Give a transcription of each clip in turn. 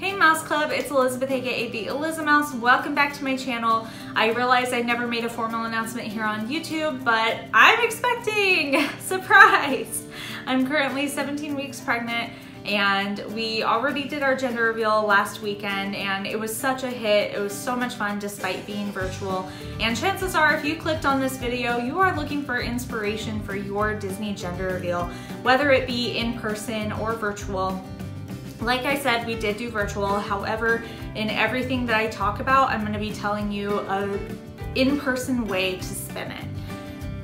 Hey Mouse Club, it's Elizabeth aka the Eliza Mouse. Welcome back to my channel. I realized I never made a formal announcement here on YouTube, but I'm expecting! Surprise! I'm currently 17 weeks pregnant and we already did our gender reveal last weekend and it was such a hit. It was so much fun despite being virtual. And chances are if you clicked on this video, you are looking for inspiration for your Disney gender reveal, whether it be in person or virtual. Like I said, we did do virtual. However, in everything that I talk about, I'm going to be telling you an in-person way to spin it.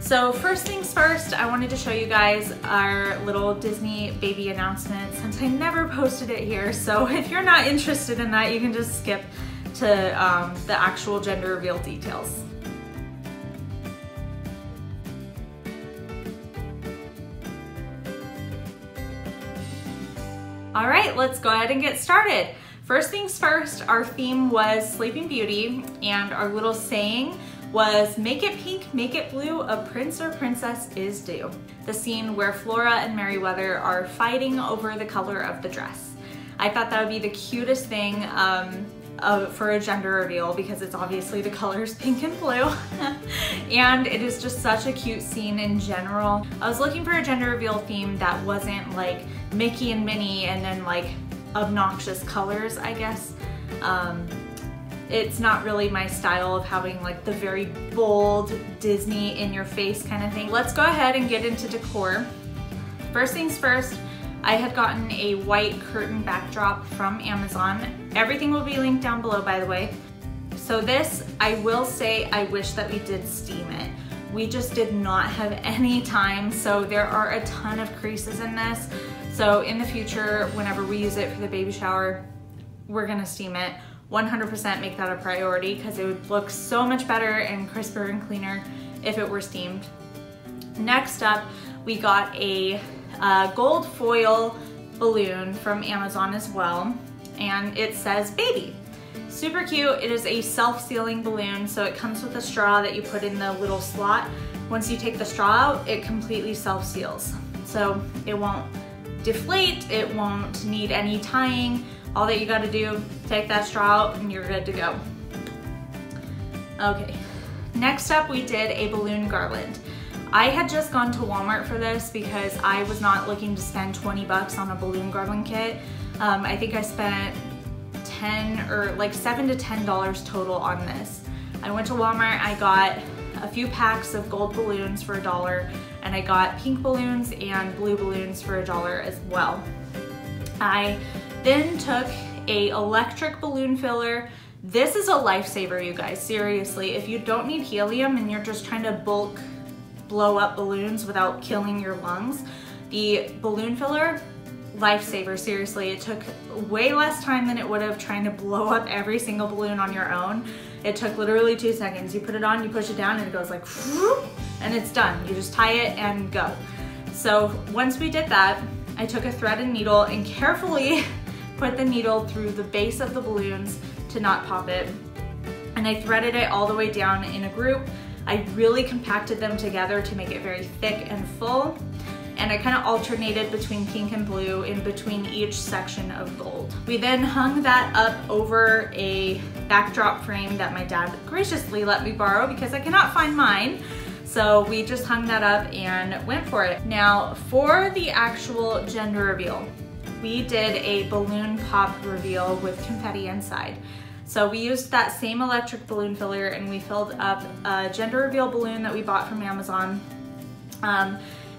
So first things first, I wanted to show you guys our little Disney baby announcement since I never posted it here. So if you're not interested in that, you can just skip to the actual gender reveal details. All right, let's go ahead and get started. First things first, our theme was Sleeping Beauty, and our little saying was, "Make it pink, make it blue, a prince or princess is due." The scene where Flora and Merryweather are fighting over the color of the dress. I thought that would be the cutest thing for a gender reveal because it's obviously the colors pink and blue. And it is just such a cute scene in general. I was looking for a gender reveal theme that wasn't like Mickey and Minnie and then like obnoxious colors, I guess. It's not really my style of having like the very bold Disney in your face kind of thing. Let's go ahead and get into decor. First things first, I had gotten a white curtain backdrop from Amazon. Everything will be linked down below, by the way. So this, I will say, I wish that we did steam it. We just did not have any time, so there are a ton of creases in this. So in the future, whenever we use it for the baby shower, we're gonna steam it. 100% make that a priority because it would look so much better and crisper and cleaner if it were steamed. Next up, we got a gold foil balloon from Amazon as well, and it says baby. Super cute. It is a self-sealing balloon, so it comes with a straw that you put in the little slot. Once you take the straw out, it completely self-seals. So it won't deflate, it won't need any tying. All that you gotta do, take that straw out and you're good to go. Okay, next up we did a balloon garland. I had just gone to Walmart for this because I was not looking to spend 20 bucks on a balloon garland kit. I think I spent $7 to $10 total on this. I went to Walmart, I got a few packs of gold balloons for $1, and I got pink balloons and blue balloons for $1 as well. I then took a electric balloon filler. This is a lifesaver, you guys, seriously. If you don't need helium and you're just trying to bulk blow up balloons without killing your lungs, the balloon filler, lifesaver, seriously. It took way less time than it would have trying to blow up every single balloon on your own. It took literally 2 seconds. You put it on, you push it down, and it goes like, whoop, and it's done. You just tie it and go. So once we did that, I took a thread and needle and carefully put the needle through the base of the balloons to not pop it. And I threaded it all the way down in a group. I really compacted them together to make it very thick and full. And I kind of alternated between pink and blue in between each section of gold. We then hung that up over a backdrop frame that my dad graciously let me borrow because I cannot find mine. So we just hung that up and went for it. Now for the actual gender reveal, we did a balloon pop reveal with confetti inside. So we used that same electric balloon filler and we filled up a gender reveal balloon that we bought from Amazon.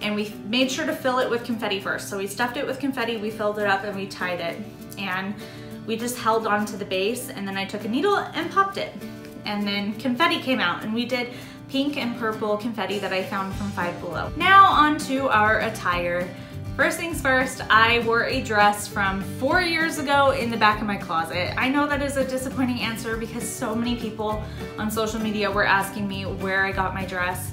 And we made sure to fill it with confetti first. So we stuffed it with confetti, we filled it up and we tied it. And we just held on to the base and then I took a needle and popped it. And then confetti came out and we did pink and purple confetti that I found from Five Below. Now on to our attire. First things first, I wore a dress from 4 years ago in the back of my closet. I know that is a disappointing answer because so many people on social media were asking me where I got my dress.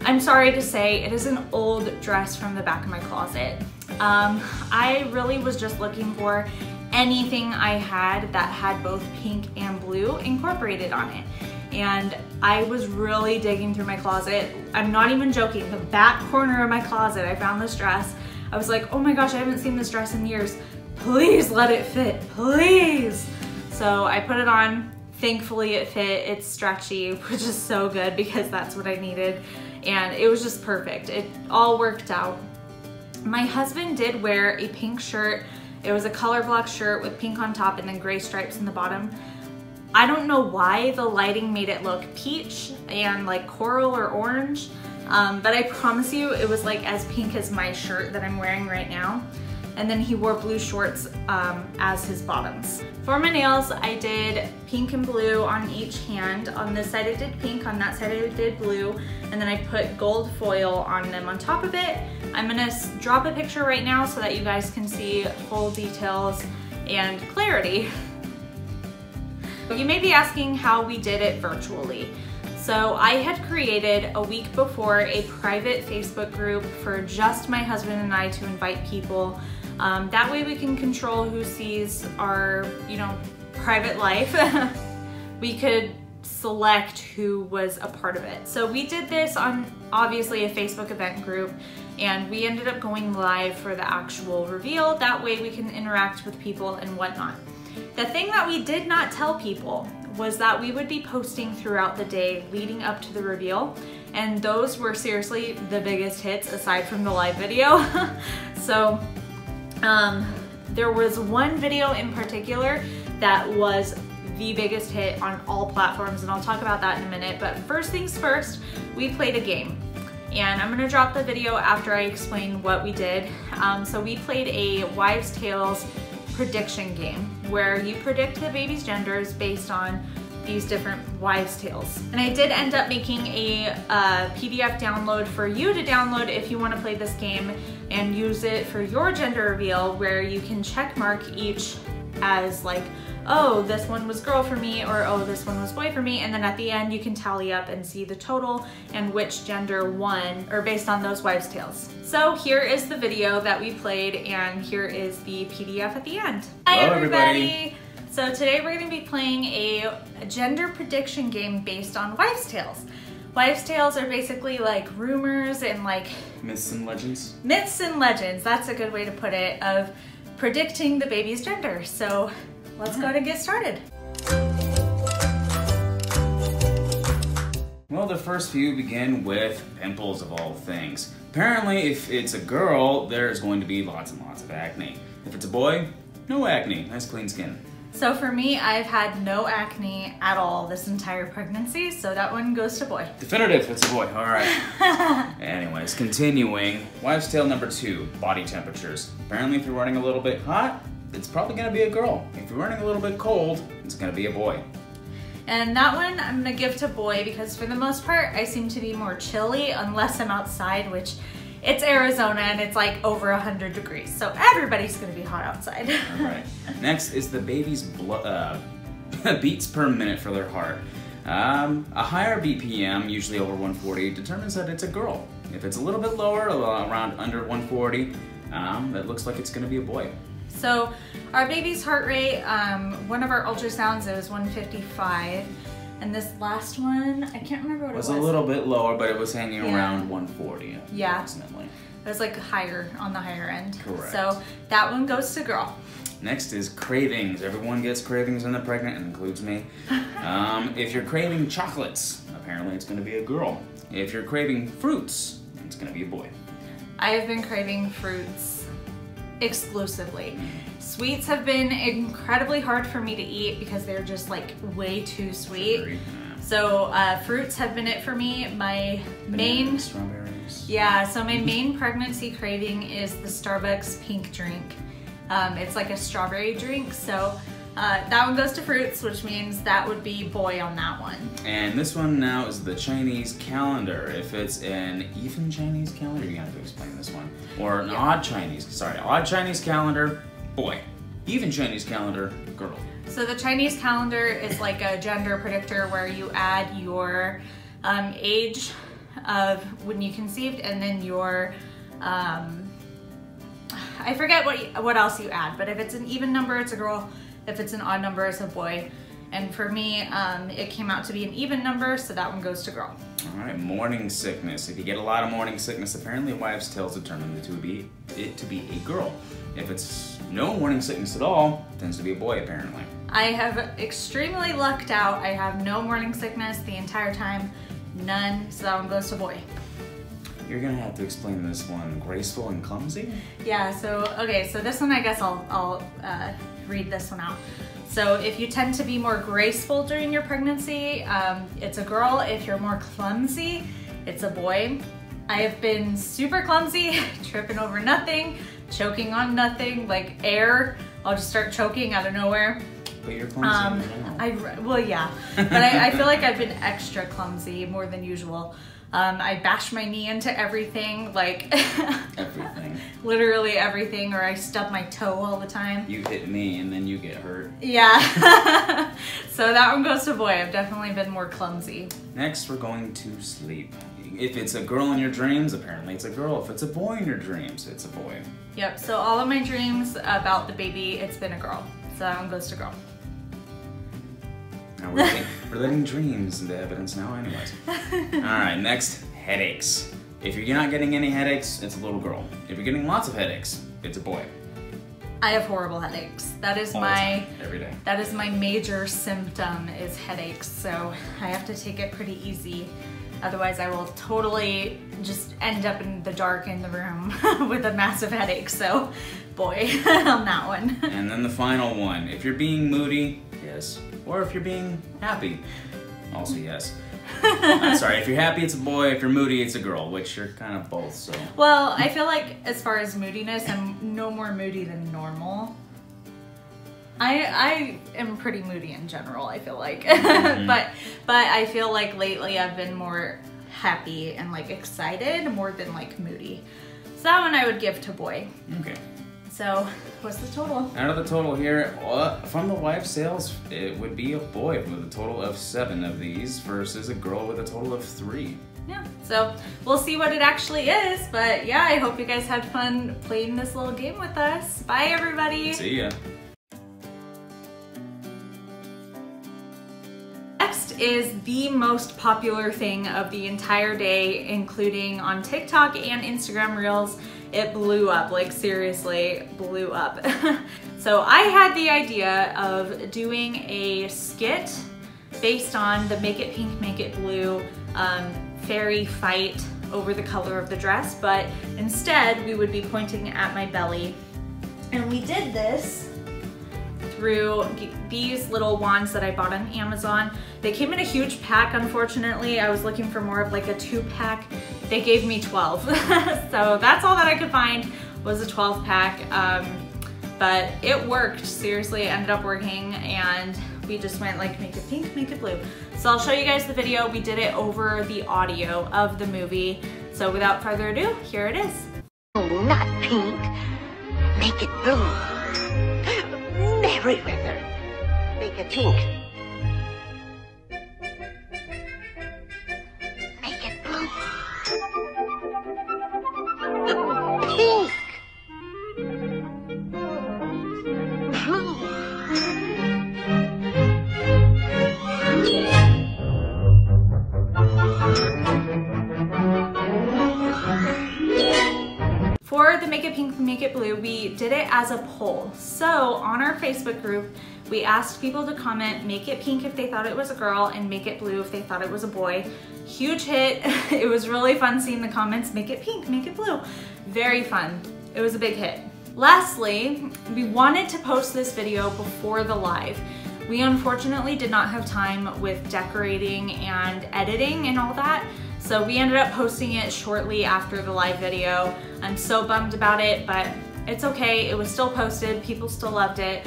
I'm sorry to say, it is an old dress from the back of my closet. I really was just looking for anything I had that had both pink and blue incorporated on it. And I was really digging through my closet. I'm not even joking, the back corner of my closet, I found this dress. I was like, oh my gosh, I haven't seen this dress in years. please let it fit, please. So I put it on. Thankfully it fit. It's stretchy, which is so good because that's what I needed. And it was just perfect. It all worked out. My husband did wear a pink shirt. It was a color block shirt with pink on top and then gray stripes in the bottom. I don't know why the lighting made it look peach and like coral or orange, but I promise you it was like as pink as my shirt that I'm wearing right now. And then he wore blue shorts as his bottoms. For my nails, I did pink and blue on each hand. On this side I did pink, on that side I did blue, and then I put gold foil on them on top of it. I'm gonna drop a picture right now so that you guys can see full details and clarity. You may be asking how we did it virtually. So I had created a week before a private Facebook group for just my husband and I to invite people. That way we can control who sees our, private life. We could select who was a part of it. So we did this on obviously a Facebook event group, and we ended up going live for the actual reveal. That way we can interact with people and whatnot. The thing that we did not tell people was that we would be posting throughout the day leading up to the reveal, and those were seriously the biggest hits aside from the live video. So there was one video in particular that was the biggest hit on all platforms, and I'll talk about that in a minute. But first things first, we played a game, and I'm gonna drop the video after I explain what we did. So we played a wives' tales prediction game where you predict the baby's genders based on these different wives' tales. And I did end up making a PDF download for you to download if you want to play this game and use it for your gender reveal, where you can check mark each as like, oh, this one was girl for me, or oh, this one was boy for me, and then at the end you can tally up and see the total and which gender won, or based on those wives' tales. So here is the video that we played, and here is the PDF at the end. Hi everybody! So today we're going to be playing a gender prediction game based on wives' tales. Wives' tales are basically like rumors and like myths and legends. Myths and legends, that's a good way to put it, of predicting the baby's gender. So let's go and get started. Well, the first few begin with pimples of all things. Apparently, if it's a girl, there's going to be lots and lots of acne. If it's a boy, no acne, nice clean skin. So for me, I've had no acne at all this entire pregnancy, so that one goes to boy. Definitive, it's a boy, all right. Anyways, continuing. Wives' tale number 2, body temperatures. Apparently, if you're running a little bit hot, it's probably gonna be a girl. If you're running a little bit cold, it's gonna be a boy. And that one I'm gonna give to boy because for the most part, I seem to be more chilly unless I'm outside, which it's Arizona and it's like over 100 degrees. So everybody's gonna be hot outside. All right. Next is the baby's beats per minute for their heart. A higher BPM, usually over 140, determines that it's a girl. If it's a little bit lower, around under 140, it looks like it's gonna be a boy. So our baby's heart rate, one of our ultrasounds, it was 155. And this last one, I can't remember what it was. It was a little bit lower, but it was hanging around 140 approximately. It was like higher, on the higher end. Correct. So that one goes to girl. Next is cravings. Everyone gets cravings when they're pregnant, and includes me. If you're craving chocolates, apparently it's gonna be a girl. If you're craving fruits, it's gonna be a boy. I have been craving fruits exclusively. Sweets have been incredibly hard for me to eat because they're just like way too sweet. Sugary, yeah. So fruits have been it for me. My main strawberries. Yeah, so my main pregnancy craving is the Starbucks pink drink. It's like a strawberry drink, so that one goes to fruits, which means that would be boy on that one. And this one now is the Chinese calendar. If it's an even Chinese calendar, you're gonna have to explain this one. Or an odd Chinese calendar, boy. Even Chinese calendar, girl. So the Chinese calendar is like a gender predictor where you add your age of when you conceived and then your, I forget what else you add, but if it's an even number, it's a girl. If it's an odd number, it's a boy. And for me, it came out to be an even number, so that one goes to girl. All right, morning sickness. If you get a lot of morning sickness, apparently wives' tales determine it to be a girl. If it's no morning sickness at all, it tends to be a boy, apparently. I have extremely lucked out. I have no morning sickness the entire time, none, so that one goes to boy. You're gonna have to explain this one. Graceful and clumsy? Yeah, so this one I guess I'll read this one out. So if you tend to be more graceful during your pregnancy, it's a girl. If you're more clumsy, it's a boy. I have been super clumsy, tripping over nothing, choking on nothing, like air. I'll just start choking out of nowhere. But you're clumsy. Well, yeah, but I feel like I've been extra clumsy, more than usual. I bash my knee into everything, like everything. Literally everything, or I stub my toe all the time. You hit me and then you get hurt. Yeah. So that one goes to boy. I've definitely been more clumsy. Next, we're going to sleep. If it's a girl in your dreams, apparently it's a girl. If it's a boy in your dreams, it's a boy. Yep, so all of my dreams about the baby, it's been a girl. So that one goes to girl. Now we're letting dreams into evidence now anyways. All right, next, headaches. If you're not getting any headaches, it's a little girl. If you're getting lots of headaches, it's a boy. I have horrible headaches. That is every day. That is my major symptom, is headaches. So I have to take it pretty easy. Otherwise I will totally just end up in the dark in the room with a massive headache. So boy, on that one. And then the final one, if you're being moody, yes. Or if you're being happy, also yes. I'm sorry, if you're happy, it's a boy. If you're moody, it's a girl, which you're kind of both, so. Well, I feel like as far as moodiness, I'm no more moody than normal. I am pretty moody in general, I feel like. Mm-hmm. but I feel like lately I've been more happy and like excited more than like moody. So that one I would give to boy. Okay. So what's the total? Out of the total here, from the wife sales, it would be a boy with a total of 7 of these versus a girl with a total of 3. Yeah, so we'll see what it actually is, but yeah, I hope you guys had fun playing this little game with us. Bye, everybody. See ya. Next is the most popular thing of the entire day, including on TikTok and Instagram Reels. It blew up, like seriously blew up. So I had the idea of doing a skit based on the Make It Pink, Make It Blue fairy fight over the color of the dress, but instead we would be pointing at my belly. And we did this through these little wands that I bought on Amazon. They came in a huge pack, unfortunately. I was looking for more of like a 2-pack. They gave me 12. So that's all that I could find was a 12-pack. But it worked, seriously, it ended up working, and we just went like make it pink, make it blue. So I'll show you guys the video. We did it over the audio of the movie. So without further ado, here it is. Oh, not pink. Make it blue. Merryweather. Make it pink. Make it blue. Pink. Blue. For the Make It Pink, Make It Blue, we did it as a poll. So on our Facebook group, we asked people to comment, make it pink if they thought it was a girl, and make it blue if they thought it was a boy. Huge hit. It was really fun seeing the comments, make it pink, make it blue. Very fun. It was a big hit. Lastly, we wanted to post this video before the live. We unfortunately did not have time with decorating and editing and all that. So we ended up posting it shortly after the live video. I'm so bummed about it, but it's okay. It was still posted. People still loved it.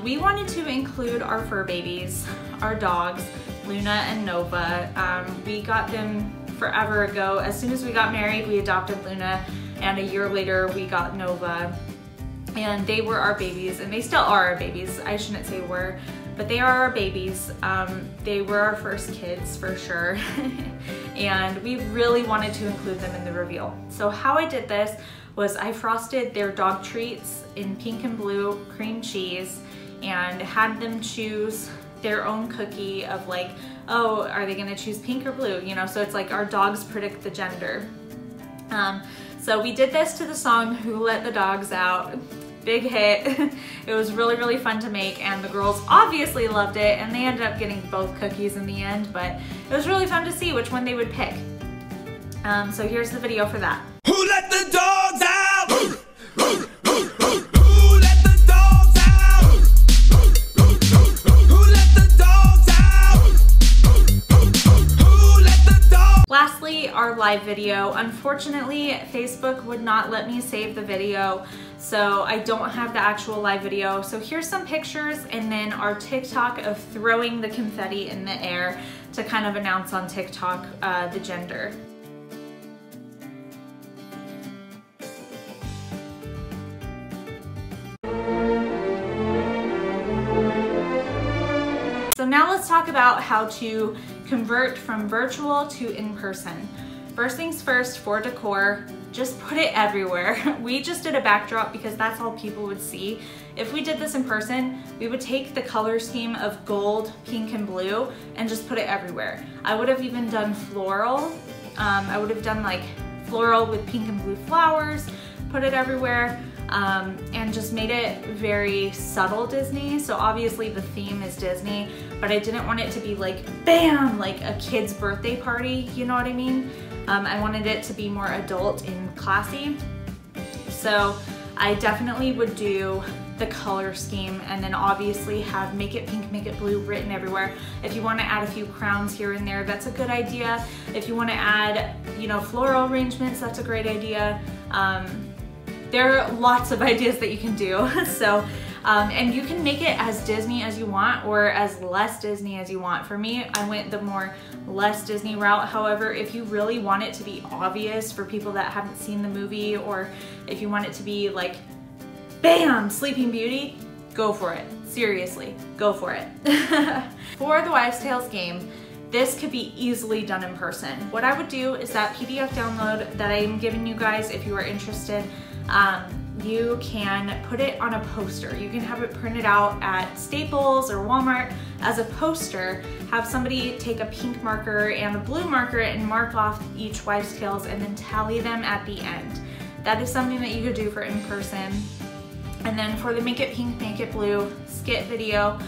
We wanted to include our fur babies, our dogs, Luna and Nova. We got them forever ago. As soon as we got married, we adopted Luna, and a year later we got Nova. And they were our babies, and they still are our babies. I shouldn't say were, but they are our babies. They were our first kids for sure. And we really wanted to include them in the reveal. So how I did this was I frosted their dog treats in pink and blue cream cheese and had them choose their own cookie of like, oh, are they gonna choose pink or blue? You know, so it's like our dogs predict the gender. So we did this to the song Who Let the Dogs Out? Big hit. It was really, really fun to make, and the girls obviously loved it, and they ended up getting both cookies in the end, but it was really fun to see which one they would pick. So here's the video for that. Who let the dogs out? Who let the dogs out? Who let the dogs out? Who let the dogs? Lastly, our live video. Unfortunately, Facebook would not let me save the video, so I don't have the actual live video. So here's some pictures and then our TikTok of throwing the confetti in the air to kind of announce on TikTok the gender. So now let's talk about how to convert from virtual to in-person. First things first, for decor, just put it everywhere. We just did a backdrop because that's all people would see. If we did this in person, we would take the color scheme of gold, pink, and blue and just put it everywhere. I would have even done floral. I would have done like floral with pink and blue flowers, put it everywhere, and just made it very subtle Disney. So obviously the theme is Disney, but I didn't want it to be like, bam, like a kid's birthday party, you know what I mean? I wanted it to be more adult and classy. So I definitely would do the color scheme and then obviously have make it pink, make it blue written everywhere. If you want to add a few crowns here and there, that's a good idea. If you want to add, you know, floral arrangements, that's a great idea. There are lots of ideas that you can do. So, and you can make it as Disney as you want or as less Disney as you want. For me, I went the more less Disney route. However, if you really want it to be obvious for people that haven't seen the movie, or if you want it to be like, bam, Sleeping Beauty, go for it. Seriously, go for it. For the Wives' Tales game, this could be easily done in person. What I would do is that PDF download that I'm giving you guys, if you are interested, you can put it on a poster. You can have it printed out at Staples or Walmart as a poster. Have somebody take a pink marker and a blue marker and mark off each Wives' Tales and then tally them at the end. That is something that you could do for in person. And then for the Make It Pink, Make It Blue skit video,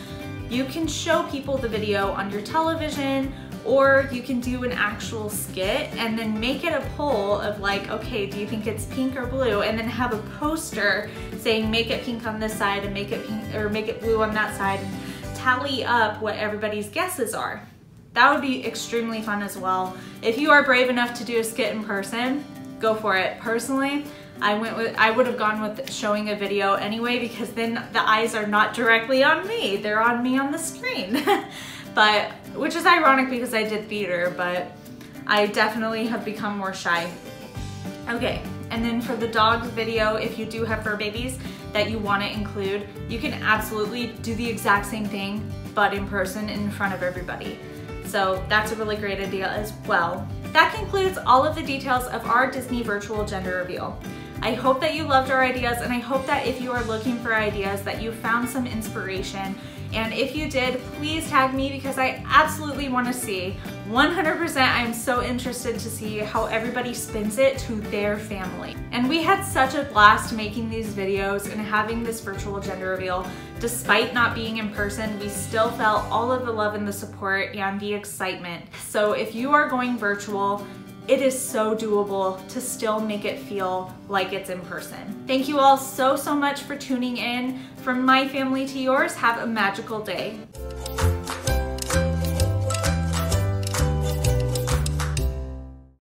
you can show people the video on your television, or you can do an actual skit and then make it a poll of like, okay, do you think it's pink or blue? And then have a poster saying make it pink on this side and make it pink or make it blue on that side, and tally up what everybody's guesses are. That would be extremely fun as well. If you are brave enough to do a skit in person, go for it. Personally, I would have gone with showing a video anyway, because then the eyes are not directly on me, they're on me on the screen. But, which is ironic because I did theater, but I definitely have become more shy. Okay, and then for the dog video, if you do have fur babies that you want to include, you can absolutely do the exact same thing, but in person in front of everybody. So that's a really great idea as well. That concludes all of the details of our Disney virtual gender reveal. I hope that you loved our ideas, and I hope that if you are looking for ideas that you found some inspiration. And if you did, please tag me, because I absolutely want to see. 100%, I'm so interested to see how everybody spins it to their family. And we had such a blast making these videos and having this virtual gender reveal. Despite not being in person, we still felt all of the love and the support and the excitement. So if you are going virtual, it is so doable to still make it feel like it's in person. Thank you all so much for tuning in. From my family to yours, have a magical day.